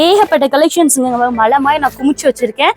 ஏகப்பட்ட கலெக்ஷன்ஸுங்க மலை மாதிரி நான் குமிச்சு வச்சிருக்கேன்.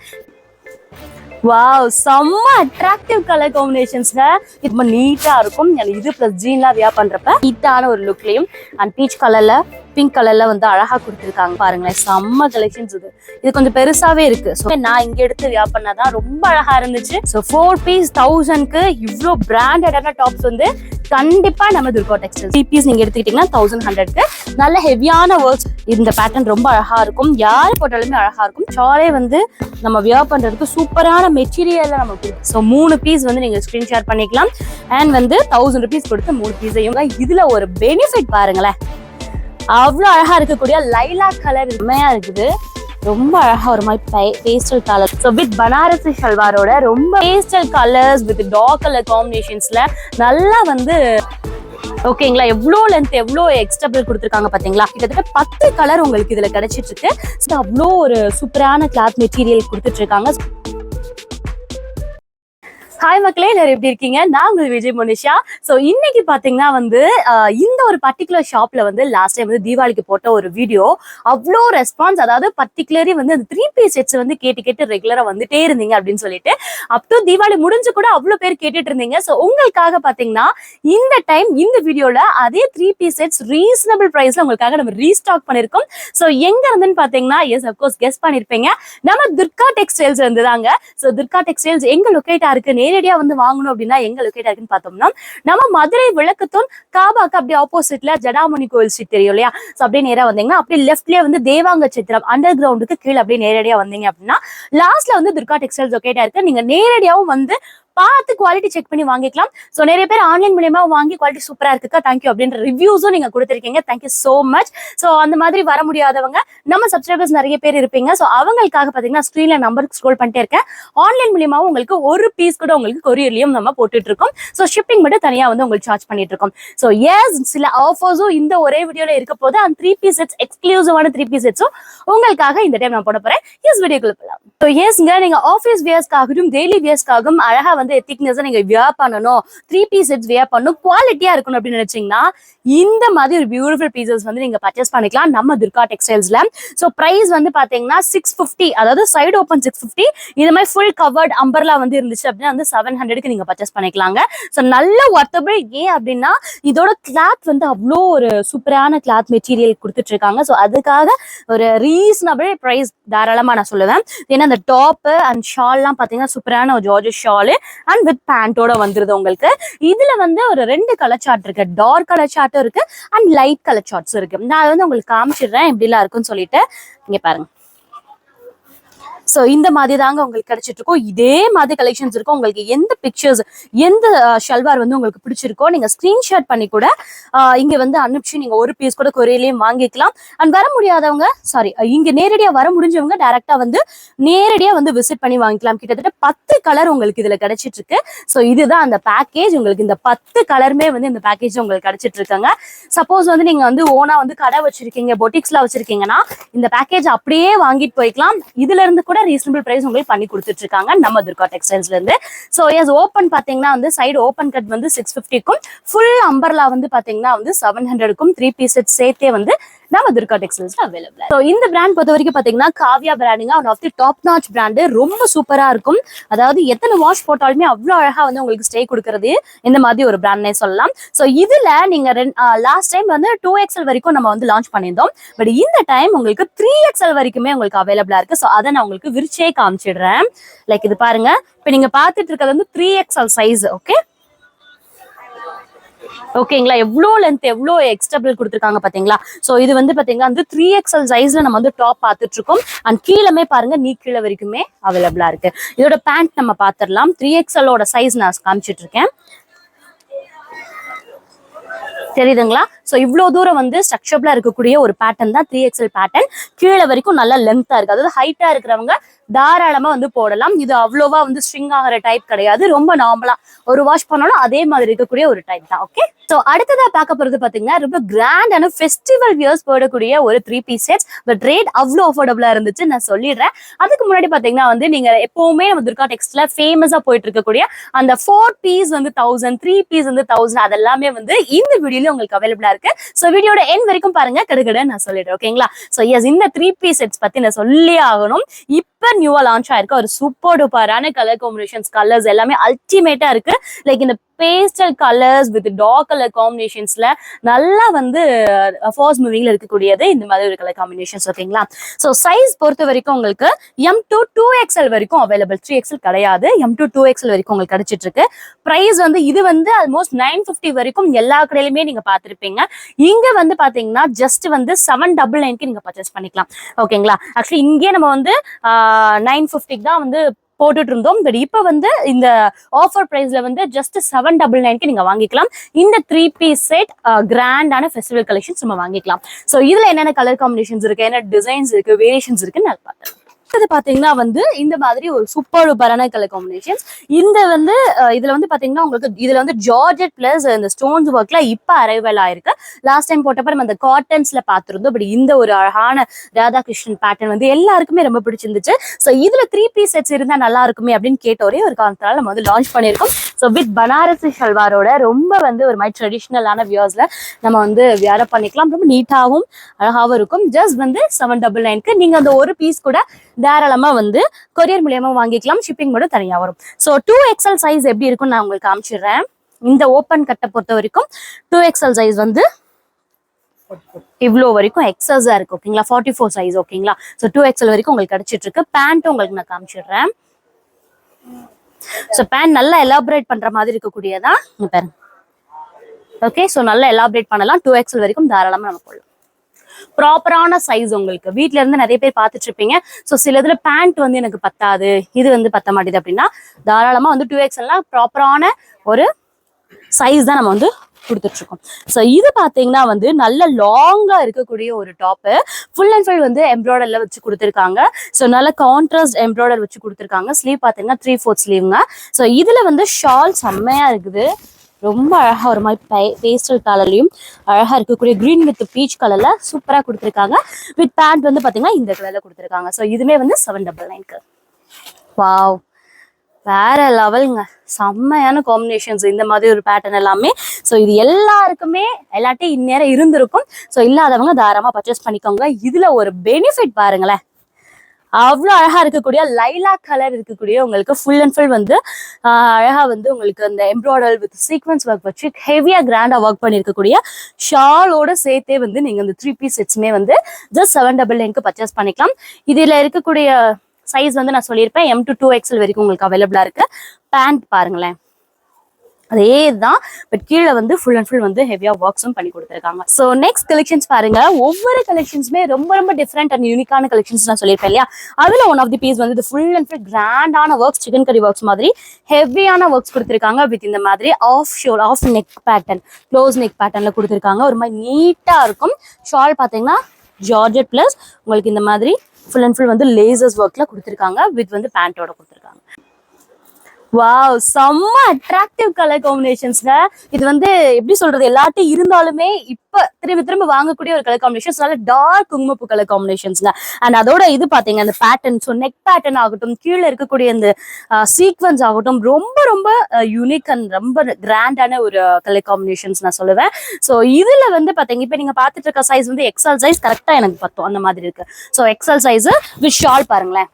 வாவ், செம்ம அட்ராக்டிவ் கலர் காம்பினேஷன்ஸ்ங்க. ரொம்ப நீட்டா இருக்கும். இது பிளஸ் ஜீன்லாம் வியா பண்றப்ப நீட்டான ஒரு லுக்லயும் அண்ட் பீச் கலர்ல பிங்க் கலர்ல வந்து அழகா கொடுத்துருக்காங்க. பாருங்களேன், செம்ம கலெக்ஷன்ஸ். இது கொஞ்சம் பெருசாவே இருக்கு. ஸோ நான் இங்க எடுத்து வியா பண்ணாதான் ரொம்ப அழகா இருந்துச்சு. ஸோ 4 பீஸ் 1000க்கு இவ்வளோ பிராண்டடான டாப்ஸ் வந்து கண்டிப்பா நம்ம துர்கா டெக்ஸ்டைல்ஸ் 3 பீஸ் நீங்க எடுத்துக்கிட்டீங்கன்னா 1100க்கு நல்ல ஹெவியான ஒர்க்ஸ். இந்த பேட்டர்ன் ரொம்ப அழகா இருக்கும். யாரு போட்டாலுமே அழகா இருக்கும். ஷாலே வந்து நம்ம வியர் பண்றதுக்கு சூப்பரான மெட்டீரியல்ல நமக்கு. ஸோ 3 பீஸ் வந்து நீங்க ஸ்கிரீன் ஷேர் பண்ணிக்கலாம். அண்ட் வந்து 1000 ருபீஸ் கொடுத்து 3 பீஸையும். இதுல ஒரு பெனிஃபிட் பாருங்களேன், அவ்வளோ அழகா இருக்கக்கூடிய லைலாக் கலர் உண்மையா இருக்குது. ரொம்ப அழகா ஒரு மாதிரி pastel colour. So with Banarasi ஷல்வாரோட ரொம்ப pastel colours with dark colour காம்பினேஷன்ஸ்ல நல்லா வந்து ஓகேங்களா. எவ்வளோ லென்த் எவ்வளோ எக்ஸ்டபிள் கொடுத்துருக்காங்க பாத்தீங்களா. கிட்டத்தட்ட 10 கலர் உங்களுக்கு இதுல கிடைச்சிட்டு இருக்கு. ஸோ அவ்வளோ ஒரு சூப்பரான கிளாத் மெட்டீரியல் கொடுத்துட்டு இருக்காங்க. ஹாய் மக்களே, எல்லாரும் எப்படி இருக்கீங்க? நான் உங்கள் விஜய் மோனிஷா. ஸோ இன்னைக்கு பார்த்தீங்கன்னா வந்து இந்த ஒரு பர்டிகுலர் ஷாப்ல வந்து லாஸ்ட் டைம் வந்து தீபாவளிக்கு போட்ட ஒரு வீடியோ அவ்வளோ ரெஸ்பான்ஸ். அதாவது பர்டிகுலரி வந்து அந்த 3 பீஸ் செட்ஸ் வந்து கேட்டு ரெகுலரா வந்துட்டே இருந்தீங்க அப்படின்னு சொல்லிட்டு அப் டு தீபாவளி முடிஞ்சு கூட அவ்வளோ பேர் கேட்டுட்டு இருந்தீங்க. ஸோ உங்களுக்காக பார்த்தீங்கன்னா இந்த டைம் இந்த வீடியோல அதே 3 பீஸ் செட்ஸ் ரீசனபிள் பிரைஸ்ல உங்களுக்காக நம்ம ரீஸ்டாக் பண்ணிருக்கோம். ஸோ எங்க இருந்துன்னு பார்த்தீங்கன்னா எஸ் அப்கோர்ஸ் கெஸ் பண்ணிருப்பீங்க, நம்ம துர்கா டெக்ஸ்டைல்ஸ் இருந்து தாங்க. ஸோ துர்கா டெக்ஸ்டைல்ஸ் எங்க லொக்கேட்டா இருக்கு, நேரடியா வந்து வாங்கணும் அப்படின்னா எங்க லொக்கேட் இருக்குன்னு பார்த்தோம்னா நம்ம மதுரை விளக்குத்தூண் காபாக்கு அப்படியே ஆப்போசிட்ல ஜடாமணி கோயில் ஸ்ட்ரீட் தெரியும் இல்லையா. ஸோ அப்படியே நேரா வந்தீங்கன்னா அப்படியே லெஃப்ட்லயே வந்து தேவாங்க சித்திரம் அண்டர் கிரவுண்டுக்கு கீழே அப்படியே நேரடியா வந்தீங்க அப்படின்னா லாஸ்ட்ல வந்து துர்கா டெக்ஸ்டைல்ஸ் லொக்கேட்டா இருக்கு. நீங்க நேரடியாவும் வந்து பார்த்து குவாலிட்டி செக் பண்ணி வாங்கிக்கலாம். ஸோ நிறைய பேர் ஆன்லைன் மூலியமா வாங்கி குவாலிட்டி சூப்பரா இருக்குக்கா தேங்க்யூ அப்படின்ற ரிவ்யூஸும் நீங்க கொடுத்துருக்கீங்க. Thank you so much. ஸோ அந்த மாதிரி வர முடியாதவங்க நம்ம சப்ஸ்கிரைபர்ஸ் நிறைய பேர் இருப்பீங்க. ஸோ அவங்களுக்காக பார்த்தீங்கன்னா ஸ்க்ரீன்ல நம்பருக்கு ஸ்க்ரோல் பண்ணிட்டே இருக்கேன். ஆன்லைன் மூலியமாவும் உங்களுக்கு ஒரு பீஸ் கூட உங்களுக்கு கொரியர்லயும் நம்ம போட்டுட்டு இருக்கோம். ஸோ ஷிப்பிங் மட்டும் தனியா வந்து உங்களுக்கு சார்ஜ் பண்ணிட்டு இருக்கோம். ஸோ எஸ், சில ஆஃபர்ஸும் இந்த ஒரே வீடியோல இருக்க போது அந்த 3 பீஸ் செட்ஸ் எக்ஸ்க்ளூசிவான 3 பீஸ் செட்ஸும் உங்களுக்காக இந்த டைம் நான் போட போறேன். எஸ், வீடியோக்குள்ள போகலாம். ஸோ எஸ்ங்க, நீங்க ஆஃபீஸ் வியர்ஸ்க்காகவும் டெய்லி வியர்ஸ்க்காகவும் அழகா வந்து எத்திக்னஸா நீங்க வியர் பண்ணணும், 3 பீஸ் செட்ஸ் வியர் பண்ணணும், குவாலிட்டியா இருக்கணும் அப்படின்னு நினைச்சீங்கன்னா இந்த மாதிரி ஒரு பியூட்டிஃபுல் பீசஸ் வந்து நீங்க பர்ச்சேஸ் பண்ணிக்கலாம் நம்ம துர்கா டெக்ஸ்டைல்ஸ்ல. ஸோ பிரைஸ் வந்து பாத்தீங்கன்னா 650, அதாவது சைடு ஓப்பன் 650. இது மாதிரி ஃபுல் கவர்ட் அம்பர்லா வந்து இருந்துச்சு அப்படின்னா வந்து 700க்கு நீங்க பர்ச்சேஸ் பண்ணிக்கலாங்க. ஸோ நல்ல ஒர்த்தபிள். ஏன் அப்படின்னா இதோட கிளாத் வந்து அவ்வளோ ஒரு சூப்பரான கிளாத் மெட்டீரியல் கொடுத்துட்டு இருக்காங்க. ஸோ அதுக்காக ஒரு ரீசனபிள் பிரைஸ் தாராளமா நான் சொல்லுவேன். ஏன்னா அந்த டாப் அண்ட் ஷால்லாம் பாத்தீங்கன்னா சூப்பரான ஒரு ஜார்ஜஸ் ஷால் அண்ட் வித் பேண்டோட வந்துருது உங்களுக்கு. இதுல வந்து ஒரு 2 கலர் சார்ட் இருக்கு. டார்க் கலர் சார்ட்டும் இருக்கு அண்ட் லைட் கலர் சார்ட்ஸ் இருக்கு. நான் அதை வந்து உங்களுக்கு காமிச்சிடுறேன் எப்படிலாம் இருக்குன்னு சொல்லிட்டு. இங்க பாருங்க. ஸோ இந்த மாதிரி தாங்க உங்களுக்கு கிடைச்சிட்டு இருக்கும். இதே மாதிரி கலெக்ஷன்ஸ் இருக்கும். உங்களுக்கு எந்த பிக்சர்ஸ் எந்த ஷல்வார் வந்து உங்களுக்கு பிடிச்சிருக்கோ நீங்க ஸ்கிரீன்ஷாட் பண்ணி கூட இங்க வந்து அனுப்பிச்சு நீங்க ஒரு பீஸ் கூட கொரியர்லயும் வாங்கிக்கலாம். அண்ட் வர முடியாதவங்க இங்க நேரடியா வர முடிஞ்சவங்க டைரக்டா வந்து நேரடியா வந்து விசிட் பண்ணி வாங்கிக்கலாம். கிட்டத்தட்ட 10 கலர் உங்களுக்கு இதுல கிடைச்சிட்டு இருக்கு. ஸோ இதுதான் அந்த பேக்கேஜ். உங்களுக்கு இந்த 10 கலருமே வந்து இந்த பேக்கேஜ் உங்களுக்கு கிடைச்சிட்டு இருக்காங்க. சப்போஸ் வந்து நீங்க வந்து ஓனா வந்து கடை வச்சிருக்கீங்க, பொட்டிக்ஸ்ல வச்சிருக்கீங்கன்னா இந்த பேக்கேஜ் அப்படியே வாங்கிட்டு போய்க்கலாம். இதுல இருந்து கூட ரீசனபிள் பிரைஸ் உங்களுக்கு பண்ணி கொடுத்துட்டு இருக்காங்க நம்ம துர்கா டெக்ஸ்டைல்ஸ்ல இருந்து. சோ எஸ், ஓபன் பாத்தீங்கன்னா வந்து சைடு ஓபன் கட் வந்து 650க்கும் ஃபுல் அம்பர்லா வந்து பாத்தீங்கன்னா வந்து 700க்கும் 3 பீஸ் செட் சேர்த்தே வந்து நம்ம துர்கா டெக்ஸ்டைல்ஸ்ல அவைலபிள். ஸோ இந்த பிராண்ட் பொறுத்த வரைக்கும் பாத்தீங்கன்னா காவியா பிராண்டிங்க one of the top notch brand. ரொம்ப சூப்பரா இருக்கும். அதாவது எத்தனை வாஷ் போட்டாலுமே அவ்வளோ அழகா வந்து உங்களுக்கு ஸ்டே கொடுக்கறது இந்த மாதிரி ஒரு பிராண்ட்னே சொல்லலாம். ஸோ இதுல நீங்க லாஸ்ட் டைம் வந்து 2XL வரைக்கும் நம்ம வந்து லான்ச் பண்ணியிருந்தோம். பட் இந்த டைம் உங்களுக்கு 3XL வரைக்குமே உங்களுக்கு அவைலபிளா இருக்கு. ஸோ அதை நான் உங்களுக்கு விரிச்சே காமிச்சிடுறேன். லைக் இது பாருங்க. இப்ப நீங்க பாத்துட்டு இருக்கிறது வந்து 3XL சைஸ். ஓகேங்களா, எவ்வளோ லென்த் எவ்வளோ எக்ஸ்டபிள் கொடுத்துருக்காங்க பாத்தீங்களா. ஸோ இது வந்து பாத்தீங்கன்னா வந்து 3XL சைஸ்ல நம்ம வந்து டாப் பார்த்துட்டு இருக்கோம். அண்ட் கீழமே பாருங்க, நீ கீழே வரைக்குமே அவைலபிளா இருக்கு. இதோட பேண்ட் நம்ம பாத்துடலாம். 3XLோட சைஸ் நான் காமிச்சிட்டு இருக்கேன், தெரியுதுங்களா. ஸோ இவ்வளோ தூரம் வந்து ஸ்ட்ரக்சர்ல இருக்கக்கூடிய ஒரு பேட்டர்ன் தான் 3XL பேட்டர்ன். கீழே வரைக்கும் நல்லா லென்த்தா இருக்கு. அதாவது ஹைட்டா இருக்கிறவங்க தாராளமா வந்து போடலாம். இது அவ்வளோவா வந்து ஸ்ட்ரிங் ஆகிற டைப் கிடையாது. ரொம்ப நார்மலா ஒரு வாஷ் பண்ணாலும் அதே மாதிரி இருக்கக்கூடிய ஒரு டைப் தான். ஓகே, ஸோ அடுத்ததா பார்க்க போறது பாத்தீங்கன்னா ரொம்ப கிராண்டான ஃபெஸ்டிவல் வியர்ஸ் போடக்கூடிய ஒரு 3 பீஸ் செட்ஸ். பட் ரேட் அவ்வளோ அஃபோர்டபுளா இருந்துச்சு, நான் சொல்லிடுறேன். அதுக்கு முன்னாடி பாத்தீங்கன்னா வந்து நீங்க எப்பவுமே நம்ம துர்கா டெக்ஸ்டைல்ஸ்ல ஃபேமஸா போயிட்டு இருக்கக்கூடிய அந்த 4 பீஸ் வந்து 1000, 3 பீஸ் வந்து 1000 அதெல்லாமே வந்து இந்த வீடியோ மெட்டீரியல் உங்களுக்கு அவைலபிளா இருக்கு. ஸோ வீடியோட எண்ட் வரைக்கும் பாருங்க, கிடைக்கிட நான் சொல்லிடுறேன். ஓகேங்களா? ஸோ எஸ், இந்த 3 பீஸ் செட்ஸ் பத்தி நான் சொல்லி ஆகணும். இப்ப நியூவா லான்ச் ஆயிருக்க ஒரு சூப்பர் டூப்பரான கலர் காம்பினேஷன்ஸ், கலர்ஸ் எல்லாமே அல்டிமேட்டா இருக்கு. லைக் இந்த pastel colours with dark colour காம்பினேஷன்ஸ்ல நல்லா வந்து ஃபாஸ்ட் மூவிங்ல இருக்கக்கூடியது இந்த மாதிரி ஒரு கலர் காம்பினேஷன்ஸ். ஓகேங்களா? ஸோ சைஸ் பொறுத்த வரைக்கும் உங்களுக்கு M to 2XL வரைக்கும் அவைலபிள், 3XL கிடையாது. M to 2XL வரைக்கும் உங்களுக்கு கிடைச்சிட்டு இருக்கு. பிரைஸ் வந்து இது வந்து ஆல்மோஸ்ட் 950 வரைக்கும் எல்லா கடையிலுமே நீங்க பார்த்திருப்பீங்க. இங்க வந்து பாத்தீங்கன்னா ஜஸ்ட் வந்து 799க்கு நீங்க பர்ச்சேஸ் பண்ணிக்கலாம். ஓகேங்களா? ஆக்சுவலி இங்கே நம்ம வந்து 950 தான் வந்து போட்டுட்டு இருந்தோம். பட் இப்ப வந்து இந்த ஆஃபர் பிரைஸ்ல வந்து ஜஸ்ட் 799க்கு நீங்க வாங்கிக்கலாம். இந்த 3 பீஸ் செட் கிராண்டான ஃபெஸ்டிவல் கலெக்ஷன்ஸ் நம்ம வாங்கிக்கலாம். சோ இதுல என்னென்ன கலர் காம்பினேஷன்ஸ் இருக்கு, என்ன டிசைன்ஸ் இருக்கு, வேரியேஷன்ஸ் இருக்குன்னு நான் பார்த்தேன். இது பாத்தீங்கன்னா வந்து இந்த மாதிரி ஒரு சூப்பர் டூப்பரான கலர் காம்பினேஷன்ஸ். இந்த வந்து இதுல வந்து பாத்தீங்கன்னா உங்களுக்கு இதுல வந்து ஜார்ஜெட் பிளஸ் இந்த ஸ்டோன்ஸ் ஒர்க்ல இப்ப அரைவல் ஆயிருக்கு. லாஸ்ட் டைம் போட்டப்ப நம்ம அந்த காட்டன்ஸ்ல பாத்துருந்தோம். பட் இந்த ஒரு அழகான ராதாகிருஷ்ணன் பேட்டர்ன் வந்து எல்லாருக்குமே ரொம்ப பிடிச்சிருந்துச்சு. ஸோ இதுல 3 பீஸ் செட்ஸ் இருந்தா நல்லா இருக்குமே அப்படின்னு கேட்ட ஒரே ஒரு காரணத்தால நம்ம வந்து லான்ச் பண்ணியிருக்கோம். ஸோ வித் பனாரசி ஷல்வாரோட ரொம்ப வந்து ஒரு மாதிரி ட்ரெடிஷ்னலான வியர்ஸ்ல நம்ம வந்து வியர் பண்ணிக்கலாம். ரொம்ப நீட்டாகவும் அழகாகவும் இருக்கும். ஜஸ்ட் வந்து 799க்கு நீங்க அந்த ஒரு பீஸ் கூட தாராளமா வந்து கொரியர் மூலியமா வாங்கிக்கலாம். ஷிப்பிங் மட்டும் தனியா வரும். ஸோ 2XL சைஸ் எப்படி இருக்கும்னு நான் உங்களுக்கு காமிச்சிடுறேன். இந்த ஓப்பன் கட்டை பொறுத்த வரைக்கும் 2XL சைஸ் வந்து இவ்வளோ வரைக்கும் எக்ஸஸா இருக்கு. ஓகேங்களா? 44 சைஸ். ஓகேங்களா? ஸோ 2XL வரைக்கும் உங்களுக்கு கிடைச்சிட்டு இருக்கு. பேண்ட் உங்களுக்கு நான் காமிச்சிடுறேன். ஸோ பேண்ட் நல்லா எலாபரேட் பண்ற மாதிரி இருக்கக்கூடியதான் பாருங்க. ஓகே, ஸோ நல்லா எலாபரேட் பண்ணலாம். 2XL வரைக்கும் தாராளமா நம்ம போடலாம். ப்ராப்பரான சைஸ் உங்களுக்கு வீட்ல இருந்து நிறைய பேர் பார்த்துட்டு இருப்பீங்க. ஸோ சில இதுல பேண்ட் வந்து எனக்கு பத்தாது, இது வந்து பத்த மாட்டேது அப்படின்னா தாராளமா வந்து 2XLலாம் ப்ராப்பரான ஒரு சைஸ் தான் நம்ம வந்து கொடுத்துட்டு இருக்கோம். ஸோ இது பாத்தீங்கன்னா வந்து நல்ல லாங்கா இருக்கக்கூடிய ஒரு டாப்பு. ஃபுல் அண்ட் ஃபுல் வந்து எம்ப்ராய்டர்ல வச்சு கொடுத்துருக்காங்க. ஸோ நல்ல கான்ட்ராஸ்ட் எம்ப்ராய்டர் வச்சு கொடுத்துருக்காங்க. ஸ்லீவ் பாத்தீங்கன்னா 3/4 ஸ்லீவ்ங்க. ஸோ இதுல வந்து ஷால் செம்மையா இருக்குது. ரொம்ப அழகா ஒரு மாதிரி பேஸ்டல் கலர்லயும் அழகா இருக்கக்கூடிய கிரீன் வித் பீச் கலர்ல சூப்பரா கொடுத்துருக்காங்க. வித் பேண்ட் வந்து பாத்தீங்கன்னா இந்த கலர்ல கொடுத்துருக்காங்க. ஸோ இதுமே வந்து 799க்கு. வாவ், வேற லெவலுங்க. செம்மையான காம்பினேஷன்ஸ் இந்த மாதிரி ஒரு பேட்டர்ன் எல்லாமே. ஸோ இது எல்லாருக்குமே எல்லாட்டையும் இந்நேரம் இருந்திருக்கும். ஸோ இல்லாதவங்க தாராளமா பர்ச்சேஸ் பண்ணிக்கோங்க. இதுல ஒரு பெனிஃபிட் பாருங்களேன், அவ்வளோ அழகா இருக்கக்கூடிய லைலா கலர் இருக்கக்கூடிய உங்களுக்கு ஃபுல் அண்ட் ஃபுல் வந்து அழகா வந்து உங்களுக்கு அந்த எம்ப்ராய்டர் வித் சீக்வன்ஸ் ஒர்க் வச்சு ஹெவியா கிராண்டா ஒர்க் பண்ணிருக்கக்கூடிய ஷாலோட சேர்த்தே வந்து நீங்க இந்த 3 பீஸ் செட்ஸ்மே வந்து ஜஸ்ட் 799க்கு பர்ச்சேஸ் பண்ணிக்கலாம். இதுல இருக்கக்கூடிய சைஸ் வந்து நான் சொல்லியிருப்பேன், M to 2XL வரைக்கும் உங்களுக்கு அவைலபிளா இருக்கு. பேண்ட் பாருங்களேன், அதே தான். பட் கீழே வந்து ஃபுல் அண்ட் ஃபுல் வந்து ஹெவியா ஒர்க்ஸும் பண்ணி கொடுத்துருக்காங்க. ஸோ நெக்ஸ்ட் கலெக்ஷன்ஸ் பாருங்க. ஒவ்வொரு கலெக்ஷன்ஸுமே ரொம்ப ரொம்ப டிஃப்ரெண்ட் அண்ட் யூனிக்கான கலெக்ஷன்ஸ் நான் சொல்லியிருப்பேன் இல்லையா? அதுல ஒன் ஆஃப் தி பீஸ் வந்து ஃபுல் அண்ட் ஃபுல் கிராண்டான ஒர்க்ஸ், சிக்கன் கறி ஒர்க்ஸ் மாதிரி ஹெவியான ஒர்க்ஸ் கொடுத்துருக்காங்க. வித் இந்த மாதிரி half neck pattern, close neck பேட்டர்ன்ல கொடுத்துருக்காங்க. ஒரு மாதிரி நீட்டா இருக்கும். ஷால் பாத்தீங்கன்னா ஜார்ஜெட் பிளஸ் உங்களுக்கு இந்த மாதிரி ஃபுல் அண்ட் ஃபுல் வந்து லேசர்ஸ் ஒர்க்ல கொடுத்துருக்காங்க. வித் வந்து பேண்டோட கொடுத்துருக்காங்க. வாவ், செம்ம அட்ராக்டிவ் கலர் காம்பினேஷன்ஸ்ங்க. இது வந்து எப்படி சொல்றது, எல்லாட்டையும் இருந்தாலுமே இப்ப திரும்ப வாங்கக்கூடிய ஒரு கலர் காம்பினேஷன்ஸ். நல்ல டார்க் குங்குமப்பூ கலர் காம்பினேஷன்ஸ்ங்க. அண்ட் அதோட இது பாத்தீங்க அந்த பேட்டர்ன், ஸோ நெக் பேட்டர்ன் ஆகட்டும், கீழே இருக்கக்கூடிய இந்த சீக்வன்ஸ் ஆகட்டும், ரொம்ப ரொம்ப யூனிக் அண்ட் ரொம்ப கிராண்டான ஒரு கலர் காம்பினேஷன்ஸ் நான் சொல்லுவேன். ஸோ இதுல வந்து பாத்தீங்க இப்ப நீங்க பாத்துட்டு இருக்க சைஸ் வந்து XL சைஸ் கரெக்டா எனக்கு பத்தும் அந்த மாதிரி இருக்கு. So XL size with shawl பாருங்களேன்,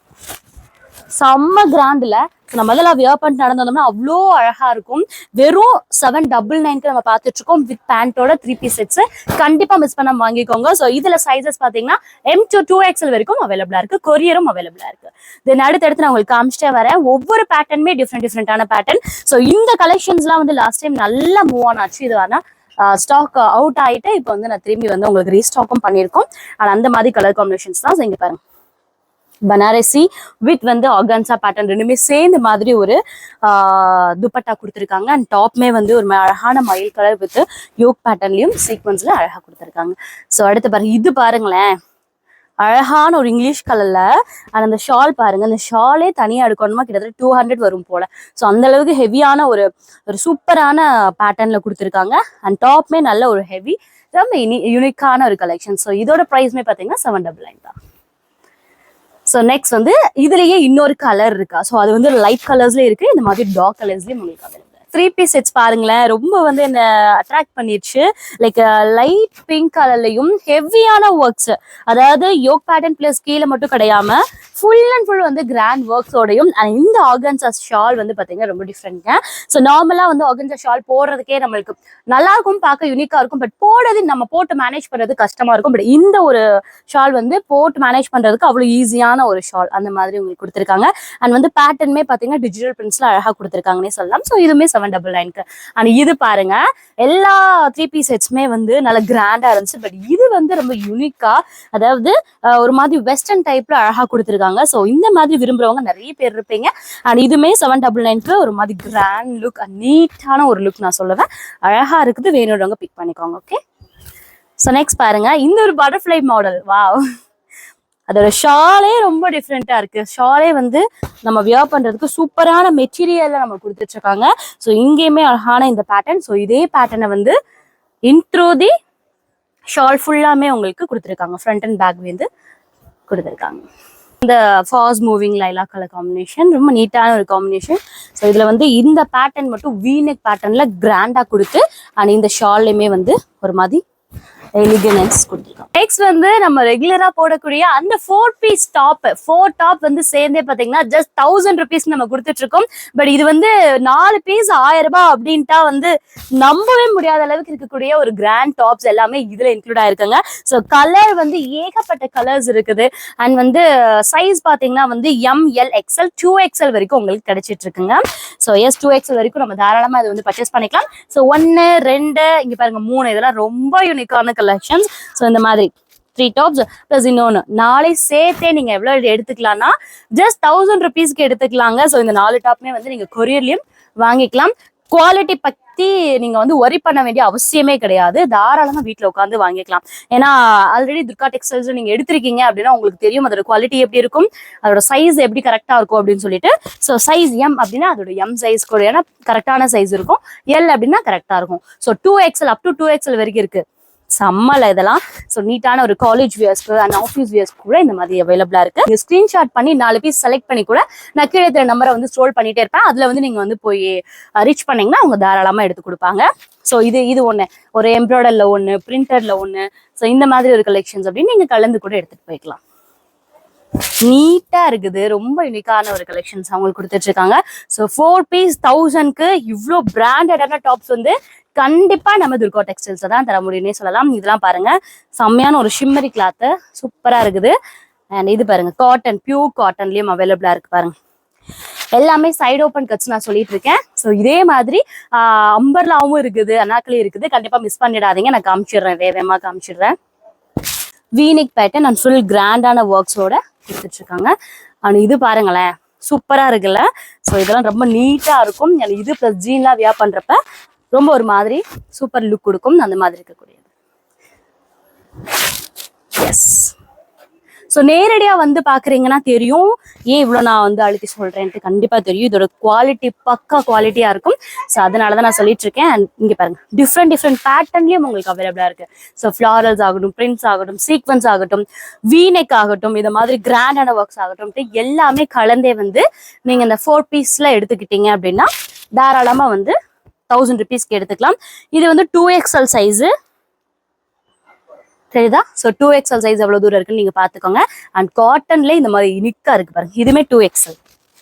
செம்ம கிராண்ட்ல நம்ம அதெல்லாம் வியர் பண்ணிட்டு நடந்தோம்னா அவ்வளோ அழகா இருக்கும். வெறும் 799க்கு நம்ம பார்த்துட்டு இருக்கோம். வித் பேண்டோட 3 பீஸ் செட்ஸ் கண்டிப்பா மிஸ் பண்ணாம வாங்கிக்கோங்க. ஸோ இதுல சைசஸ் பாத்தீங்கன்னா M to 2XL வரைக்கும் அவைலபிளா இருக்கு. கொரியரும் அவைலபிளா இருக்கு. தென் அடுத்தடுத்து நான் உங்களுக்கு காமிச்சிட்டே வரேன். ஒவ்வொரு பேட்டர்னுமே டிஃப்ரெண்டான பேட்டர்ன். ஸோ இந்த கலெக்ஷன்ஸ்லாம் வந்து லாஸ்ட் டைம் நல்லா மூவ் ஆன் ஆச்சு. இது வேணா ஸ்டாக் அவுட் ஆயிட்டு இப்போ வந்து நான் திரும்பி வந்து உங்களுக்கு ரீஸ்டாக்கும் பண்ணியிருக்கோம். ஆனால் அந்த மாதிரி கலர் காம்பினேஷன்ஸ் தான். இங்க பாருங்க, பனாரசி வித் வந்து ஆர்கான்சா பேட்டர்ன் ரெண்டுமே சேர்ந்த மாதிரி ஒரு துப்பட்டா கொடுத்துருக்காங்க. அண்ட் டாப்மே வந்து ஒரு அழகான மயில் கலர் வித் யோக் பேட்டர்ன்லயும் சீக்வன்ஸ்ல அழகா கொடுத்துருக்காங்க. ஸோ அடுத்து பாருங்க, இது பாருங்களேன், அழகான ஒரு இங்கிலீஷ் கலர்ல. அண்ட் அந்த ஷால் பாருங்க, அந்த ஷாலே தனியா எடுக்கணுமா கிட்டத்தட்ட 200 வரும் போல. ஸோ அந்த அளவுக்கு ஹெவியான ஒரு சூப்பரான பேட்டர்ன்ல கொடுத்துருக்காங்க. அண்ட் டாப்மே நல்ல ஒரு ஹெவி ரொம்ப யூனிக்கான ஒரு கலெக்ஷன். ஸோ இதோட ப்ரைஸ்மே பார்த்தீங்கன்னா 799 தான். ஸோ நெக்ஸ்ட் வந்து இதுலயே இன்னொரு கலர் இருக்கா. ஸோ அது வந்து லைட் கலர்ஸ்ல இருக்கு, இந்த மாதிரி டார்க் கலர்ஸ்லயும் உங்களுக்கு அவைலபிள். த்ரீ பீஸ் செட்ஸ் பாருங்களேன், ரொம்ப வந்து என்ன அட்ராக்ட் பண்ணிடுச்சு. லைக் லைட் பிங்க் கலர்லயும் ஹெவியான ஒர்க்ஸ், அதாவது யோக் பேட்டர்ன் பிளஸ் கீழே மட்டும் கிடையாம ஃபுல் அண்ட் ஃபுல் வந்து கிராண்ட் ஒர்க்ஸோடையும். இந்த ஆர்கன்சா ஷால் வந்து பாத்தீங்கன்னா ரொம்ப டிஃப்ரெண்ட்ங்க. ஸோ நார்மலா வந்து ஆர்கன்சா ஷால் போடுறதுக்கே நம்மளுக்கு நல்லா இருக்கும், பார்க்க யூனிக்கா இருக்கும். பட் போடுறது நம்ம போட்டு மேனேஜ் பண்றது கஷ்டமா இருக்கும். பட் இந்த ஒரு ஷால் வந்து போட்டு மேனேஜ் பண்றதுக்கு அவ்வளவு ஈஸியான ஒரு ஷால், அந்த மாதிரி உங்களுக்கு கொடுத்துருக்காங்க. அண்ட் வந்து பேட்டர்னுமே பாத்தீங்கன்னா டிஜிட்டல் பிரிண்ட்ஸ்ல அழகா கொடுத்துருக்காங்கன்னே சொல்லலாம். ஸோ இதுவுமே 799. அண்ட் இது பாருங்க, எல்லா த்ரீ பீஸ் செட்ஸுமே வந்து நல்ல கிராண்டா இருந்துச்சு. பட் இது வந்து ரொம்ப யூனிக்கா, அதாவது ஒரு மாதிரி வெஸ்டர்ன் டைப்ல அழகா கொடுத்துருக்காங்க. ஸோ இந்த மாதிரி விரும்புறவங்க நிறைய பேர் இருப்பீங்க. அண்ட் இதுமே 799 ஒரு மாதிரி கிராண்ட் லுக், நீட்டான ஒரு லுக் நான் சொல்லுவேன். அழகா இருக்குது, வேணுன்றவங்க பிக் பண்ணிக்கோங்க. ஓகே, ஸோ நெக்ஸ்ட் பாருங்க, இந்த ஒரு பட்டர்ஃப்ளை மாடல். வாவ், அதோட ஷாலே ரொம்ப டிஃப்ரெண்டா இருக்கு. ஷாலே வந்து நம்ம வியர் பண்றதுக்கு சூப்பரான மெட்டீரியல்ல நம்ம கொடுத்துட்டு இருக்காங்க. ஸோ இங்கேயுமே அழகான இந்த பேட்டர்ன். ஸோ இதே பேட்டர்னை வந்து இன்ட்ரோ தி ஷால் ஃபுல்லாமே உங்களுக்கு கொடுத்துருக்காங்க. ஃப்ரண்ட் அண்ட் பேக் வந்து கொடுத்துருக்காங்க. இந்த fast moving Laila colour combination ரொம்ப நீட்டான ஒரு காம்பினேஷன். ஸோ இதுல வந்து இந்த பேட்டர்ன் மட்டும் வீநெக் பேட்டர்ன்ல கிராண்டா கொடுத்து, அண்ட் இந்த ஷால்லையுமே வந்து ஒரு மாதிரி எலிகன்ஸ் கொடுத்துருக்கோம். நெக்ஸ்ட் வந்து நம்ம ரெகுலரா போடக்கூடிய அந்த 4 பீஸ் டாப், 4 டாப் வந்து சேர்ந்தே பாத்தீங்கன்னா ஜஸ்ட் 1000 rupees நம்ம கொடுத்துட்டு இருக்கோம். பட் இது வந்து 4 பீஸ் 1000 ரூபாய் அப்படின்ட்டா வந்து நம்பவே முடியாத அளவுக்கு இருக்கக்கூடிய ஒரு கிராண்ட் டாப்ஸ் எல்லாமே இதுல இன்க்ளூட் ஆயிருக்குங்க. ஸோ கலர் வந்து ஏகப்பட்ட கலர்ஸ் இருக்குது. அண்ட் வந்து சைஸ் பாத்தீங்கன்னா வந்து ML XL 2XL வரைக்கும் உங்களுக்கு கிடைச்சிட்டு இருக்குங்க. ஸோ எஸ் 2XL வரைக்கும் நம்ம தாராளமா இது வந்து பர்ச்சேஸ் பண்ணிக்கலாம். ஸோ 1 2 இங்க பாருங்க 3 இதெல்லாம் ரொம்ப யூனிக்கான கலெக்ஷன்ஸ். ஸோ இந்த மாதிரி 3 டாப்ஸ் பிளஸ் இன்னொன்னு 4 சேர்த்தே நீங்க எவ்வளவு எடுத்துக்கலாம்னா ஜஸ்ட் 1000 rupeesக்கு எடுத்துக்கலாங்க. ஸோ இந்த 4 டாப்மே வந்து நீங்க கொரியர்லயும் வாங்கிக்கலாம். குவாலிட்டி பத்தி நீங்க வந்து ஒரி பண்ண வேண்டிய அவசியமே கிடையாது. தாராளமா வீட்டுல உட்காந்து வாங்கிக்கலாம். ஏன்னா ஆல்ரெடி துர்கா டெக்ஸ்டைல்ஸ் நீங்க எடுத்திருக்கீங்க அப்படின்னா உங்களுக்கு தெரியும் அதோட குவாலிட்டி எப்படி இருக்கும், அதோட சைஸ் எப்படி கரெக்டா இருக்கும் அப்படின்னு சொல்லிட்டு. ஸோ சைஸ் M அப்படின்னா அதோட M சைஸ் கூட கரெக்டான சைஸ் இருக்கும். L அப்படின்னா கரெக்டா இருக்கும். So 2XL up to 2XL வரைக்கும் இருக்கு. செம்மல இதெல்லாம். ஸோ நீட்டான ஒரு காலேஜ் வியர்ஸ்க்கு அண்ட் ஆஃபீஸ் வியர்ஸ்க்கு கூட இந்த மாதிரி அவைலபிளா இருக்கு. நீங்க ஸ்கிரீன்ஷாட் பண்ணி 4 பீஸ் செலக்ட் பண்ணி கூட நான் கீழே இருக்கிற நம்பரை வந்து ஸ்க்ரோல் பண்ணிட்டே இருப்பேன். அதுல வந்து நீங்க வந்து போய் ரீச் பண்ணீங்கன்னா அவங்க தாராளமா எடுத்து கொடுப்பாங்க. ஸோ இது ஒண்ணு, ஒரு எம்ப்ராய்டர்ல ஒண்ணு, பிரிண்டர்ல ஒண்ணு. ஸோ இந்த மாதிரி ஒரு கலெக்ஷன்ஸ் அப்படின்னு நீங்க கலந்து கூட எடுத்துட்டு போய்க்கலாம். நீட்டா இருக்குது, ரொம்ப யூனிக்கான ஒரு கலெக்ஷன்ஸ் அவங்களுக்கு கொடுத்துட்டு இருக்காங்க. ஸோ 4 பீஸ் 1000க்கு இவ்வளோ பிராண்டடான டாப்ஸ் வந்து கண்டிப்பா நம்ம துர்கா டெக்ஸ்டைல்ஸ் தான் தர முடியும்னே சொல்லலாம். இதெல்லாம் பாருங்க, செம்மையான ஒரு ஷிம்மரி கிளாத், சூப்பரா இருக்குது. அண்ட் இது பாருங்க, காட்டன், பியூர் காட்டன்லயும் அவைலபிளா இருக்கு பாருங்க. எல்லாமே சைடு ஓப்பன் கட்ஸ் நான் சொல்லிட்டு இருக்கேன். ஸோ இதே மாதிரி அம்பர்லாவும் இருக்குது, அனாக்களி இருக்குது. கண்டிப்பா மிஸ் பண்ணிடாதீங்க. நான் காமிச்சிடுறேன், வேகமா காமிச்சிடுறேன். வீனிக் பேட்டர்ன் அண்ட் ஃபுல் கிராண்டான ஒர்க்ஸோட கொடுத்துட்டு இருக்காங்க. அண்ட் இது பாருங்களேன், சூப்பரா இருக்குல்ல. ஸோ இதெல்லாம் ரொம்ப நீட்டா இருக்கும். இது பிளஸ் ஜீன்லாம் வியர் பண்றப்ப ரொம்ப ஒரு மாதிரி சூப்பர் லுக் கொடுக்கும். அந்த மாதிரி இருக்கக்கூடியது. எஸ், ஸோ நேரடியா வந்து பாக்குறீங்கன்னா தெரியும் ஏன் இவ்வளவு நான் வந்து அழுத்தி சொல்றேன்ட்டு. கண்டிப்பா தெரியும் இதோட குவாலிட்டி பக்கா குவாலிட்டியா இருக்கும். ஸோ அதனாலதான் நான் சொல்லிட்டு இருக்கேன். அண்ட் இங்க பாருங்க, டிஃப்ரெண்ட் பேட்டர்ன்லயும் உங்களுக்கு அவைலபிளா இருக்கு. ஸோ ஃபிளாரல்ஸ் ஆகட்டும், பிரிண்ட்ஸ் ஆகட்டும், சீக்வன்ஸ் ஆகட்டும், வீநெக் ஆகட்டும், இது மாதிரி கிராண்டான ஒர்க்ஸ் ஆகட்டும், எல்லாமே கலந்தே வந்து நீங்க இந்த 4 பீஸ்ல எடுத்துக்கிட்டீங்க அப்படின்னா தாராளமா வந்து 1000 rupeesக்கு எடுத்துக்கலாம். இது வந்து 2XL சைஸ் தெரியுதா? ஸோ 2XL சைஸ் எவ்வளவு தூரம் இருக்குன்னு நீங்க பாத்துக்கோங்க. அண்ட் காட்டன்ல இந்த மாதிரி யுனிக்கா இருக்கு பாருங்க, இதுமே 2XL.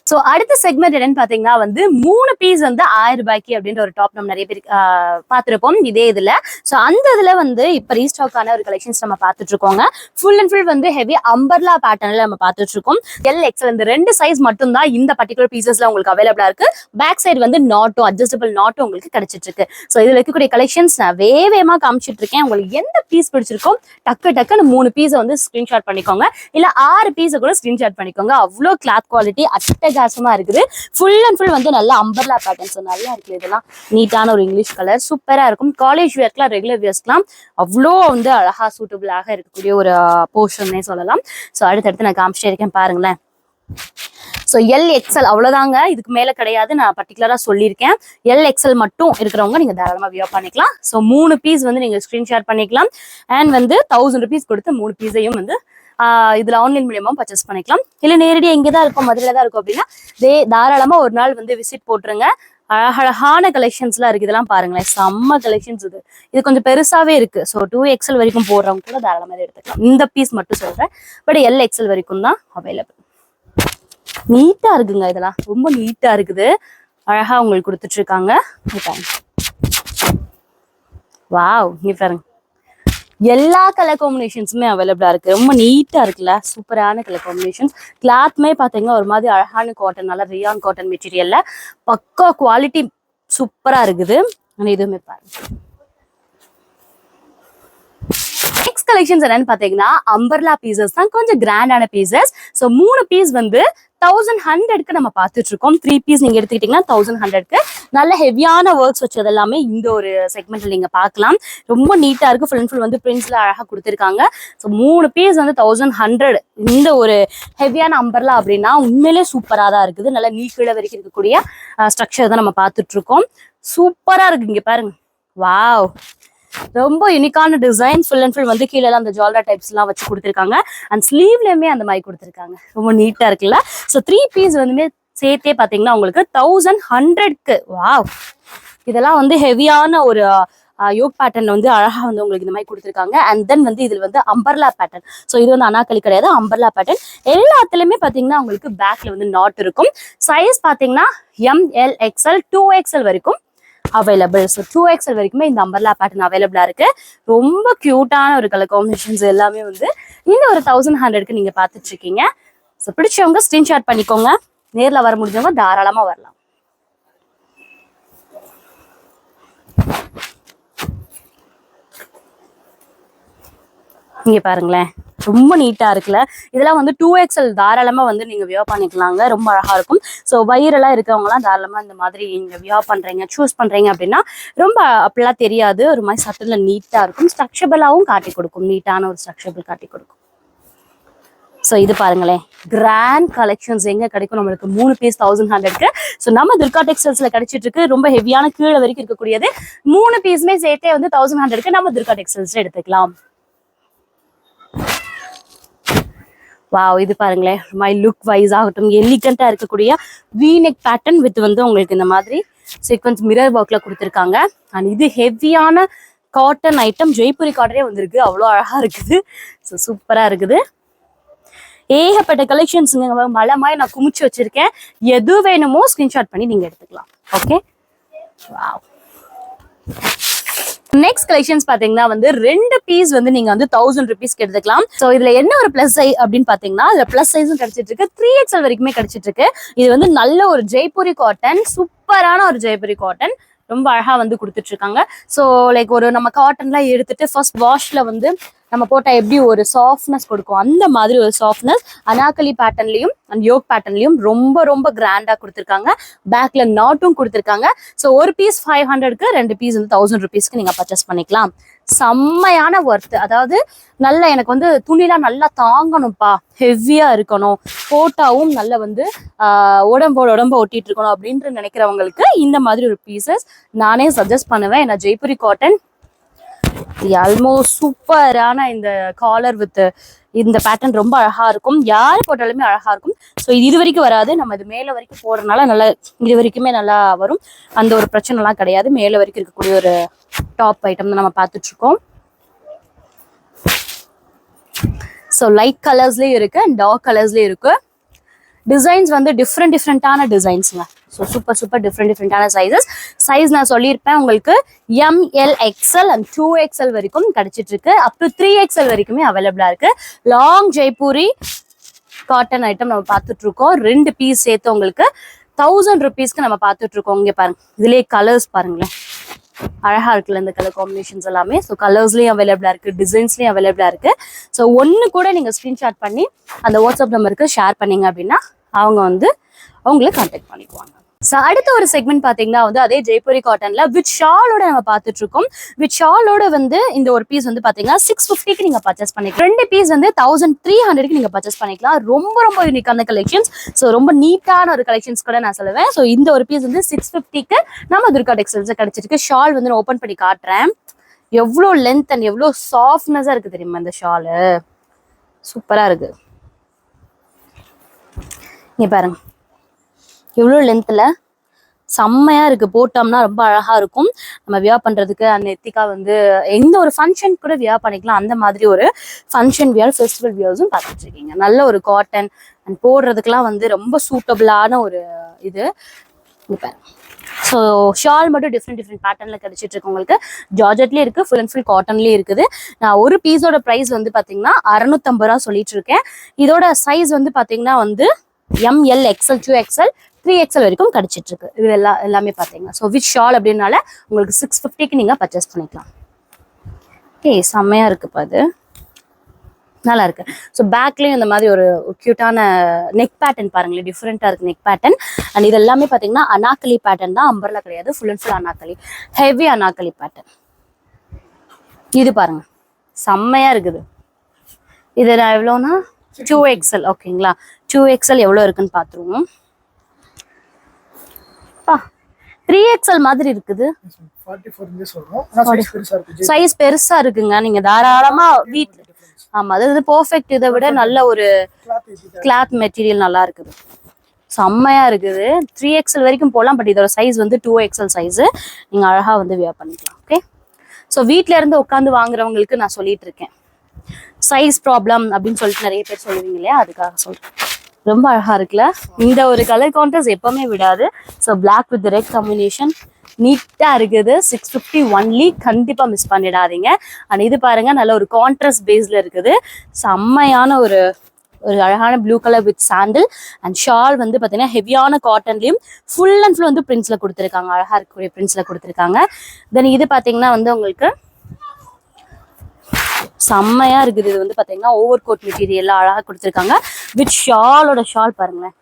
ஸோ அடுத்த செக்மெண்ட் என்னன்னு பாத்தீங்கன்னா வந்து 3 பீஸ் வந்து 1000 ரூபாய்க்கு அப்படின்ற ஒரு டாப் நம்ம நிறைய பேர் பார்த்துருப்போம் இதே இதுல. ஸோ அந்த இதுல வந்து இப்ப ரீஸ்டாக்கான ஒரு கலெக்ஷன்ஸ் நம்ம பார்த்துட்டு இருக்கோங்க. ஃபுல் அண்ட் ஃபுல் வந்து ஹெவி அம்பர்லா பேட்டர்ன்ல நம்ம பார்த்துட்டு இருக்கோம். LXL இந்த 2 சைஸ் மட்டும் தான் இந்த பர்டிகுலர் பீசஸ்ல உங்களுக்கு அவைலபிளா இருக்கு. பேக் சைடு வந்து நாட்டும், அட்ஜஸ்டபிள் நாட்டும் உங்களுக்கு கிடைச்சிட்டு இருக்கு. ஸோ இதுல இருக்கக்கூடிய கலெக்ஷன்ஸ் நான் வேகமா காமிச்சிட்டு இருக்கேன். உங்களுக்கு எந்த பீஸ் பிடிச்சிருக்கோ டக்குன்னு 3 பீஸை வந்து ஸ்கிரீன்ஷாட் பண்ணிக்கோங்க, இல்ல 6 பீஸை கூட ஸ்கிரீன்ஷாட் பண்ணிக்கோங்க. அவ்வளோ கிளாத் குவாலிட்டி அட்டகாசமா இருக்குது. ஃபுல் அண்ட் ஃபுல் வந்து நல்ல அம்பர்லா பேட்டர்ன்ஸ் நல்லா இருக்கு. இதெல்லாம் நீட்டான ஒரு இங்கிலீஷ் கலர், சூப்பரா இருக்கும். காலேஜ் வியர்ஸ்லாம், ரெகுலர் வியர்ஸ்லாம் அவ்வளோ வந்து அழகா சூட்டபிளாக இருக்கக்கூடிய ஒரு போர்ஷன்னே சொல்லலாம். ஸோ அடுத்தடுத்து நான் காமிச்சிட்டே இருக்கேன் பாருங்களேன். ஸோ LXL அவ்வளோதாங்க, இதுக்கு மேலே கிடையாது. நான் பர்டிகுலராக சொல்லியிருக்கேன். LXL மட்டும் இருக்கிறவங்க நீங்கள் தாராளமாக வியர் பண்ணிக்கலாம். ஸோ 3 பீஸ் வந்து நீங்கள் ஸ்க்ரீன்ஷாட் பண்ணிக்கலாம். அண்ட் வந்து 1000 rupees கொடுத்து 3 பீஸையும் வந்து இதுல ஆன்லைன் மூலியமா பர்ச்சேஸ் பண்ணிக்கலாம். இல்லை நேரடியாக இங்கே தான் இருக்கும், மதுரையில தான் இருக்கும் அப்படின்னா தாராளமாக ஒரு நாள் வந்து விசிட் போட்டுருங்க. அழகழகான கலெக்ஷன்ஸ்லாம் இருக்கு. இதெல்லாம் பாருங்களேன், செம்ம கலெக்ஷன்ஸ். இது கொஞ்சம் பெருசாவே இருக்கு. ஸோ 2XL வரைக்கும் போடுறவங்க கூட தாராளமாக எடுத்துக்கலாம். இந்த பீஸ் மட்டும் சொல்றேன், பட் LXL வரைக்கும் தான் அவைலபிள். நீட்டா இருக்குங்க, இதெல்லாம் ரொம்ப நீட்டா இருக்குது. அழகா உங்களுக்கு கொடுத்துட்டு இருக்காங்க. வாவ், இங்க பாருங்க, எல்லா கலர் காம்பினேஷன்ஸுமே அவைலபிளா இருக்கு. ரொம்ப நீட்டா இருக்குல்ல, சூப்பரான கலர் காம்பினேஷன்ஸ். கிளாத்மே பாத்தீங்கன்னா ஒரு மாதிரி அழகான காட்டன், நல்லா ரியான் காட்டன் மெட்டீரியல்ல பக்கா குவாலிட்டி சூப்பரா இருக்குது. இதுவுமே பாருங்க. நெக்ஸ்ட் கலெக்ஷன்ஸ் என்னன்னு பாத்தீங்கன்னா அம்பர்லா பீசஸ் தான், கொஞ்சம் கிராண்டான பீசஸ். ஸோ 3 பீஸ் வந்து 1100க்கு நம்ம பார்த்துட்டு இருக்கோம். 3 பீஸ் நீங்க எடுத்துக்கிட்டீங்கன்னா 1100க்கு நல்ல ஹெவியான ஒர்க்ஸ் வச்சது எல்லாமே இந்த ஒரு செக்மெண்ட்ல நீங்க பார்க்கலாம். ரொம்ப நீட்டா இருக்கு. ஃபுல் அண்ட் ஃபுல் வந்து பிரிண்ட்ஸ்ல அழகா கொடுத்துருக்காங்க. ஸோ 3 பீஸ் வந்து 1100. இந்த ஒரு ஹெவியான அம்பர்லா அப்படின்னா உண்மையிலே சூப்பரா தான் இருக்குது. நல்ல நீ கீழே வரைக்கும் இருக்கக்கூடிய ஸ்ட்ரக்சர் தான் நம்ம பார்த்துட்டு இருக்கோம். சூப்பரா இருக்கு. இங்க பாருங்க, வாவ், ரொம்ப யூனிக்கான டிசைன். ஃபுல் அண்ட் ஃபுல் வந்து கீழே அந்த ஜுவல்லா டைப்ஸ் எல்லாம் வச்சு கொடுத்துருக்காங்க. அண்ட் ஸ்லீவ்லயுமே அந்த மாதிரி கொடுத்துருக்காங்க. ரொம்ப நீட்டா இருக்குல்ல. ஸோ 3 பீஸ் வந்து சேர்த்தே பாத்தீங்கன்னா உங்களுக்கு 1100க்கு. வாவ், இதெல்லாம் வந்து ஹெவியான ஒரு யோக் பேட்டர்ன் வந்து அழகா வந்து உங்களுக்கு இந்த மாதிரி கொடுத்துருக்காங்க. அண்ட் தென் வந்து இதுல வந்து அம்பர்லா பேட்டர்ன். ஸோ இது வந்து அனாக்களி கிடையாது, அம்பர்லா பேட்டர்ன். எல்லாத்துலயுமே பாத்தீங்கன்னா உங்களுக்கு பேக்ல வந்து நாட் இருக்கும். சைஸ் பாத்தீங்கன்னா ML XL 2XL வரைக்கும் அவைலபிள். ஸோ 2XL வரைக்குமே இந்த அம்பர்லா பேட்டர்ன் அவைலபிளா இருக்கு. ரொம்ப கியூட்டான ஒரு கலர் காம்பினேஷன்ஸ் எல்லாமே வந்து இந்த ஒரு 1100க்கு நீங்க பார்த்துட்டு இருக்கீங்க. ஸோ பிடிச்சவங்க ஸ்கிரீன்ஷாட் பண்ணிக்கோங்க. நேர்ல வர முடிஞ்சவங்க தாராளமா வரலாம். இங்க பாருங்களேன், ரொம்ப நீட்டா இருக்குல்ல. இதெல்லாம் வந்து 2XL தாராளமா வந்து நீங்க வியர் பண்ணிக்கலாங்க. ரொம்ப அழகா இருக்கும். ஸோ வயிறெல்லாம் இருக்கவங்க எல்லாம் தாராளமா இந்த மாதிரி நீங்க வியர் பண்றீங்க, சூஸ் பண்றீங்க அப்படின்னா ரொம்ப அப்படிலாம் தெரியாது. ஒரு மாதிரி சட்டில நீட்டா இருக்கும். ஸ்ட்ரக்சபிளாவும் காட்டி கொடுக்கும். நீட்டான ஒரு ஸ்ட்ரக்சபிள் காட்டி கொடுக்கும். ஸோ இது பாருங்களேன், கிராண்ட் கலெக்ஷன்ஸ் எங்க கிடைக்கும் நம்மளுக்கு 3 பீஸ் 1100க்கு. ஸோ நம்ம துர்கா டெக்ஸ்டைல்ஸ்ல கிடைச்சிட்டு இருக்கு. ரொம்ப ஹெவியான கீழே வரைக்கும் இருக்கக்கூடியது 3 பீஸுமே சேர்த்தே வந்து 1100க்கு நம்ம துர்கா டெக்ஸ்டைல்ஸ்ல எடுத்துக்கலாம். வாவ், இது பாருங்களேன், மை லுக் வைஸ் ஆகட்டும், எலிகண்டா இருக்கக்கூடிய வீநெக் பேட்டர்ன் வித் வந்து உங்களுக்கு இந்த மாதிரி சீக்வன்ஸ் மிரர் ஒர்க்ல கொடுத்துருக்காங்க. அண்ட் இது ஹெவியான காட்டன் ஐட்டம், ஜெய்ப்பூரி காட்டனே வந்திருக்கு. அவ்வளோ அழகா இருக்குது. ஸோ சூப்பரா இருக்குது. ஏகப்பட்ட கலெக்ஷன்ஸுங்க, மலை மாதிரி நான் குமிச்சு வச்சிருக்கேன். எது வேணுமோ ஸ்கிரீன்ஷாட் பண்ணி நீங்க எடுத்துக்கலாம். Okay, wow. நெக்ஸ்ட் கலெக்ஷன்ஸ் பாத்தீங்கன்னா வந்து 2 பீஸ் வந்து நீங்க வந்து 1000 ருபீஸ்க்கு எடுத்துக்கலாம். சோ இதுல என்ன ஒரு பிளஸ் சைஸ் அப்படின்னு பாத்தீங்கன்னா, இதுல பிளஸ் சைஸும் கிடைச்சிட்டு இருக்கு, 3XL வரைக்குமே கிடைச்சிட்டு இருக்கு. இது வந்து நல்ல ஒரு ஜெய்ப்பூரி காட்டன், சூப்பரான ஒரு ஜெய்ப்பூரி காட்டன். ரொம்ப அழகா வந்து கொடுத்துட்டு இருக்காங்க. ஸோ லைக் ஒரு நம்ம காட்டன்லாம் எடுத்துட்டு ஃபர்ஸ்ட் வாஷ்ல வந்து நம்ம போட்டா எப்படி ஒரு சாஃப்ட்னஸ் கொடுக்கும், அந்த மாதிரி ஒரு சாஃப்ட்னஸ் அனாக்கலி பேட்டர்ன்லயும் அண்ட் யோக் பேட்டர்ன்லயும் ரொம்ப ரொம்ப கிராண்டா கொடுத்துருக்காங்க. பேக்ல நாட்டும் கொடுத்துருக்காங்க. ஸோ ஒரு பீஸ் 500க்கு, 2 பீஸ் வந்து 1000 ருபீஸ்க்கு நீங்க பர்ச்சேஸ் பண்ணிக்கலாம். செம்மையான ஒர்த். அதாவது நல்ல எனக்கு வந்து துணிலாம் நல்லா தாங்கணும்ப்பா, ஹெவியா இருக்கணும், போட்டாவும் நல்ல வந்து உடம்ப ஒட்டிட்டு இருக்கணும் அப்படின்ட்டு நினைக்கிறவங்களுக்கு இந்த மாதிரி ஒரு பீசஸ் நானே சஜஸ்ட் பண்ணுவேன். ஏன்னா ஜெய்ப்பூரி காட்டன் ஆல்மோஸ்ட் சூப்பரான இந்த காலர் வித் இந்த பேட்டர்ன் ரொம்ப அழகா இருக்கும். யார் போட்டாலுமே அழகா இருக்கும். ஸோ இது வரைக்கும் வராது, நம்ம இது மேல வரைக்கும் போடுறதுனால நல்லா இது வரைக்குமே நல்லா வரும். அந்த ஒரு பிரச்சனை எல்லாம் கிடையாது. மேல வரைக்கும் இருக்கக்கூடிய ஒரு டாப் ஐட்டம் தான் நம்ம பார்த்துட்டு இருக்கோம். ஸோ லைட் கலர்ஸ்லயும் இருக்கு அண்ட் டார்க் கலர்ஸ்லயும் இருக்கு. டிசைன்ஸ் வந்து டிஃப்ரெண்டான டிசைன்ஸுங்க. ஸோ சூப்பர் டிஃப்ரெண்டான சைஸஸ். சைஸ் நான் சொல்லியிருப்பேன் உங்களுக்கு, ML XL அண்ட் 2XL வரைக்கும் கிடைச்சிட்டு இருக்கு. அப் டு 3XL வரைக்குமே அவைலபிளா இருக்கு. லாங் ஜெய்ப்பூரி காட்டன் ஐட்டம் நம்ம பார்த்துட்டு இருக்கோம். 2 பீஸ் சேர்த்து உங்களுக்கு 1000 ருபீஸ்க்கு நம்ம பார்த்துட்டு இருக்கோம். இங்க பாருங்க, இதுலயே கலர்ஸ் பாருங்களேன், அழகா இருக்குல்ல இந்த கலர் காம்பினேஷன்ஸ் எல்லாமே. ஸோ கலர்ஸ்லயும் அவைலபிளா இருக்கு, டிசைன்ஸ்லயும் அவைலபிளா இருக்கு. ஸோ ஒன்னு கூட நீங்க ஸ்கிரீன்ஷாட் பண்ணி அந்த வாட்ஸ்அப் நம்பருக்கு ஷேர் பண்ணீங்க அப்படின்னா அவங்க வந்து அவங்கள கான்டாக்ட் பண்ணிக்குவாங்க. ஸோ அடுத்த ஒரு செக்மெண்ட் பாத்தீங்கன்னா வந்து அதே ஜெய்ப்பூரி காட்டன்ல வித் ஷாலோட நம்ம பார்த்துட்டு இருக்கோம். வித் ஷாலோட வந்து இந்த ஒரு பீஸ் வந்து பாத்தீங்கன்னா 650க்கு நீங்க பர்ச்சேஸ் பண்ணிக்கலாம். 2 பீஸ் வந்து 1300க்கு நீங்க பர்ச்சேஸ் பண்ணிக்கலாம். ரொம்ப ரொம்ப யூனிக்கான கலெக்ஷன்ஸ். ஸோ ரொம்ப நீட்டான ஒரு கலெக்ஷன்ஸ் கூட நான் சொல்லுவேன். ஸோ இந்த ஒரு பீஸ் வந்து 650க்கு நம்ம துர்கா டெக்ஸ்டைல்ஸ் கிடைச்சிருக்கு. ஷால் வந்து நான் ஓப்பன் பண்ணி காட்டுறேன். எவ்வளோ லென்த் அண்ட் எவ்வளோ சாஃப்ட்னஸா இருக்கு தெரியுமா இந்த ஷாலு. சூப்பரா இருக்கு. இங்க பாருங்க, எவ்வளோ லென்த்ல செம்மையா இருக்கு, போட்டோம்னா ரொம்ப அழகா இருக்கும். நம்ம வியர் பண்றதுக்கு அந்த எத்திக்கா வந்து எந்த ஒரு ஃபங்க்ஷன் கூட வியர் பண்ணிக்கலாம். அந்த மாதிரி ஒரு ஃபங்க்ஷன் வியர், ஃபெஸ்டிவல் வியர்ஸும் பார்த்துட்டு இருக்கீங்க. நல்ல ஒரு காட்டன் அண்ட் போடுறதுக்கெல்லாம் வந்து ரொம்ப சூட்டபிளான ஒரு இது. ஸோ ஷால் மட்டும் டிஃப்ரெண்ட் பேட்டர்ன்ல கிடைச்சிட்டு இருக்கு உங்களுக்கு. ஜார்ஜெட்லயே இருக்கு, ஃபுல் அண்ட் ஃபுல் காட்டன்லயே இருக்குது. நான் ஒரு பீஸோட பிரைஸ் வந்து பாத்தீங்கன்னா 650 ரூபா சொல்லிட்டு இருக்கேன். இதோட சைஸ் வந்து பாத்தீங்கன்னா வந்து ML, XL, 2XL, 3XL வரைக்கும் கிடைச்சிட்டு இருக்கு. இது எல்லாமே பாத்தீங்கன்னா ஸோ வித் ஷால் அப்படின்னால உங்களுக்கு 650க்கு நீங்க பர்ச்சேஸ் பண்ணிக்கலாம். ஓகே, செம்மையா இருக்குப்பா, அது நல்லா இருக்கு. ஸோ பேக்லயும் இந்த மாதிரி ஒரு கியூட்டான நெக் பேட்டர்ன் பாருங்களேன், டிஃப்ரெண்டா இருக்கு நெக் பேட்டர்ன். அண்ட் இது எல்லாமே பாத்தீங்கன்னா அனாக்கலி பேட்டர்ன் தான், அம்பர்லா கிடையாது, full and full Anarkali, heavy Anarkali pattern. இது பாருங்க, செம்மையா இருக்குது. இது நான் எவ்வளோனா 2XL. ஓகேங்களா, 2XL எவ்வளோ இருக்குன்னு பார்த்துருவோம். 3XL மாதிரி இருக்குது. சைஸ் பெருசா இருக்குங்க. நீங்க தாராளமா வீட்ல, ஆமா, அது பெர்ஃபெக்ட். இதை விட நல்ல ஒரு கிளாத் மெட்டீரியல் நல்லா இருக்குது, செம்மையா இருக்குது. 3XL வரைக்கும் போகலாம். பட் இதோட சைஸ் வந்து 2XL சைஸ். நீங்க அழகா வந்து வியர் பண்ணிக்கலாம். ஓகே, ஸோ வீட்ல இருந்து உட்காந்து வாங்குறவங்களுக்கு நான் சொல்லிட்டு இருக்கேன், சைஸ் ப்ராப்ளம் அப்படின்னு சொல்லிட்டு நிறைய பேர் சொல்லுவீங்க இல்லையா, அதுக்காக சொல்றேன். ரொம்ப அழகா இருக்குல்ல, இந்த ஒரு கலர் கான்ட்ராஸ்ட் எப்பவுமே விடாது. So black with red combination நீட்டா இருக்குது. 650 ஒன்லி, கண்டிப்பா மிஸ் பண்ணிடாதீங்க. அண்ட் இது பாருங்க, நல்ல ஒரு கான்ட்ராஸ்ட் பேஸ்ல இருக்குது. செம்மையான ஒரு அழகான blue colour with sandal. And shawl வந்து பாத்தீங்கன்னா ஹெவியான காட்டன்லயும் ஃபுல் அண்ட் ஃபுல் வந்து பிரிண்ட்ஸ்ல கொடுத்துருக்காங்க, அழகா இருக்கக்கூடிய பிரிண்ட்ஸ்ல கொடுத்துருக்காங்க. தென் இது பாத்தீங்கன்னா வந்து உங்களுக்கு செம்மையா இருக்குது. இது வந்து பாத்தீங்கன்னா ஓவர் கோட் மெட்டீரியல் அழகா கொடுத்துருக்காங்க வித் ஷாலோட ஷால் பாருங்களேன்,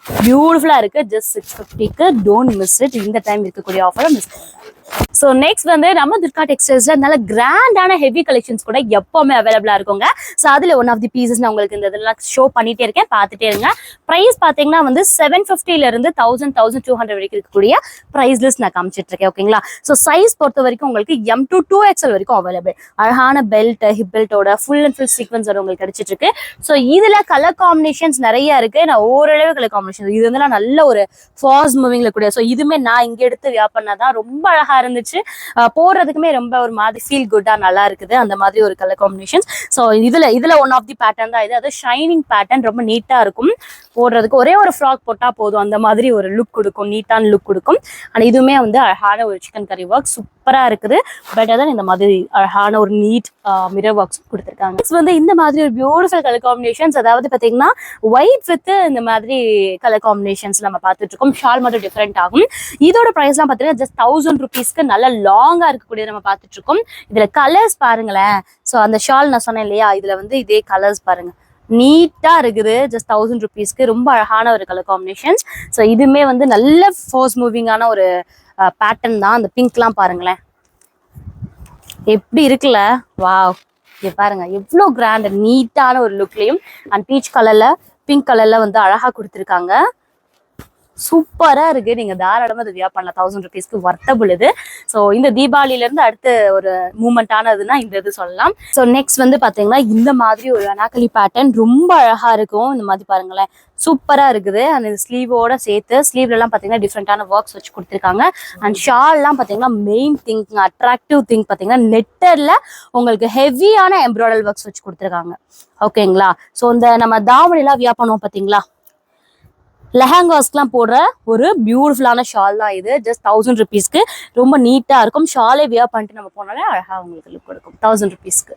பியூட்டிஃபுல்லா இருக்கு. ஜஸ்ட் 650க்கு டோன்ட் மிஸ் இட். இந்த டைம் இருக்கக்கூடிய ஆஃபரை மிஸ் பண்ணுங்க. ஸோ நெக்ஸ்ட் வந்து நம்ம துர்கா டெக்ஸ்டைல்ஸ்ல நல்ல கிராண்டான ஹெவி கலெக்ஷன்ஸ் கூட எப்பவுமே அவைலபிளா இருக்குங்க. ஸோ அதுல ஒன் ஆஃப் தி பீசஸ் நான் உங்களுக்கு இந்த இதெல்லாம் ஷோ பண்ணிட்டே இருக்கேன், பார்த்துட்டே இருங்க. ப்ரைஸ் பாத்தீங்கன்னா வந்து 750ல இருந்து 1200 வரைக்கும் இருக்கக்கூடிய ப்ரைஸ் லிஸ்ட் நான் காமிச்சிட்டு இருக்கேன். ஓகேங்களா, ஸோ சைஸ் பொறுத்த வரைக்கும் உங்களுக்கு M to 2XL வரைக்கும் அவைலபிள். அழகான பெல்ட், ஹிப் பெல்ட்டோட ஃபுல் அண்ட் ஃபுல் சீக்வன்ஸோட உங்களுக்கு கிடைச்சிட்டு இருக்கு. ஸோ இதுல கலர் காம்பினேஷன்ஸ் நிறைய இருக்கு. நான் ஓரளவு கலர் காம்பினேஷன், இது வந்து நல்ல ஒரு ஃபாஸ்ட் மூவிங்ல கூட. ஸோ இதுமே நான் இங்க எடுத்து வியர் பண்ணாதான் ரொம்ப அழகா இருந்துச்சு. போடுறதுக்குமே ரொம்ப ஒரு மாதிரி ஃபீல் குட்டா நல்லா இருக்குது. அந்த மாதிரி ஒரு கலர் காம்பினேஷன்ஸ். ஸோ இதுல ஒன் ஆஃப் தி பேட்டர்ன் தான் இது. அது ஷைனிங் பேட்டர்ன், ரொம்ப நீட்டா இருக்கும். போடுறதுக்கு ஒரே ஒரு ஃப்ராக் போட்டா போதும், அந்த மாதிரி ஒரு லுக் கொடுக்கும், நீட்டான லுக் கொடுக்கும். ஆனால் இதுவுமே வந்து அழகான ஒரு சிக்கன் கறி ஒர்க் சூப்பரா இருக்குது. பெட்டர் தான் இந்த மாதிரி அழகான ஒரு நீட் மிரர் ஒர்க்ஸ் கொடுத்துருக்காங்க. வந்து இந்த மாதிரி ஒரு பியூட்டிஃபுல் கலர் காம்பினேஷன்ஸ், அதாவது பார்த்தீங்கன்னா ஒயிட் வித் இந்த மாதிரி கலர் காம்பினேஷன்ஸ் நம்ம பார்த்துட்டு இருக்கோம். ஷால் மட்டும் டிஃப்ரெண்ட் ஆகும். இதோட ப்ரைஸ்லாம் பார்த்தீங்கன்னா ஜஸ்ட் 1000 rupeesக்கு நல்ல லாங்கா இருக்கக்கூடிய நம்ம பார்த்துட்டு இருக்கோம். இதுல கலர்ஸ் பாருங்களேன். ஸோ அந்த ஷால் நான் சொன்னேன் இல்லையா, இதுல வந்து இதே கலர்ஸ் பாருங்க, நீட்டா இருக்குது. ஜஸ்ட் 1000 rupeesக்கு ரொம்ப அழகான ஒரு கலர் காம்பினேஷன்ஸ். ஸோ இதுமே வந்து நல்ல ஃபோர்ஸ் மூவிங்கான ஒரு பேட்டர்ன் தான். அந்த பிங்க்லாம் பாருங்களேன் எப்படி இருக்குல்ல, வாவ். இங்க பாருங்க எவ்வளோ கிராண்ட் நீட்டான ஒரு லுக்லயும் அண்ட் பீச் கலர்ல பிங்க் கலர்ல வந்து அழகா கொடுத்துருக்காங்க. சூப்பரா இருக்கு. நீங்க தாராளமா அதை வியர் பண்ணலாம். 1000 rupeesக்கு வர்த்தபிள் இது. ஸோ இந்த தீபாவளியில இருந்து அடுத்த ஒரு மூமெண்ட் ஆனதுன்னா இந்த இது சொல்லலாம். ஸோ நெக்ஸ்ட் வந்து பாத்தீங்கன்னா இந்த மாதிரி ஒரு அனாக்கலி பேட்டர்ன் ரொம்ப அழகா இருக்கும். இந்த மாதிரி பாருங்களேன், சூப்பரா இருக்குது. அந்த ஸ்லீவோட சேர்த்து ஸ்லீவ்ல எல்லாம் பாத்தீங்கன்னா டிஃப்ரெண்டான ஒர்க்ஸ் வச்சு கொடுத்துருக்காங்க. அண்ட் ஷால் எல்லாம் பாத்தீங்கன்னா மெயின் திங், அட்ராக்டிவ் திங் பாத்தீங்கன்னா நெட்டர்ல உங்களுக்கு ஹெவியான எம்ப்ராய்டரி ஒர்க்ஸ் வச்சு கொடுத்துருக்காங்க. ஓகேங்களா, ஸோ இந்த நம்ம தாவணி எல்லாம் வியர் பண்ணுவோம் பாத்தீங்களா, லெஹங்காஸ்க்குலாம் போடுற ஒரு பியூட்டிஃபுல்லான ஷால் தான் இது. ஜஸ்ட் 1000 rupeesக்கு ரொம்ப நீட்டா இருக்கும். ஷாலே வியர் பண்ணிட்டு நம்ம போனாலே அழகா உங்களுக்கு லுக் கொடுக்கும் 1000 rupeesக்கு.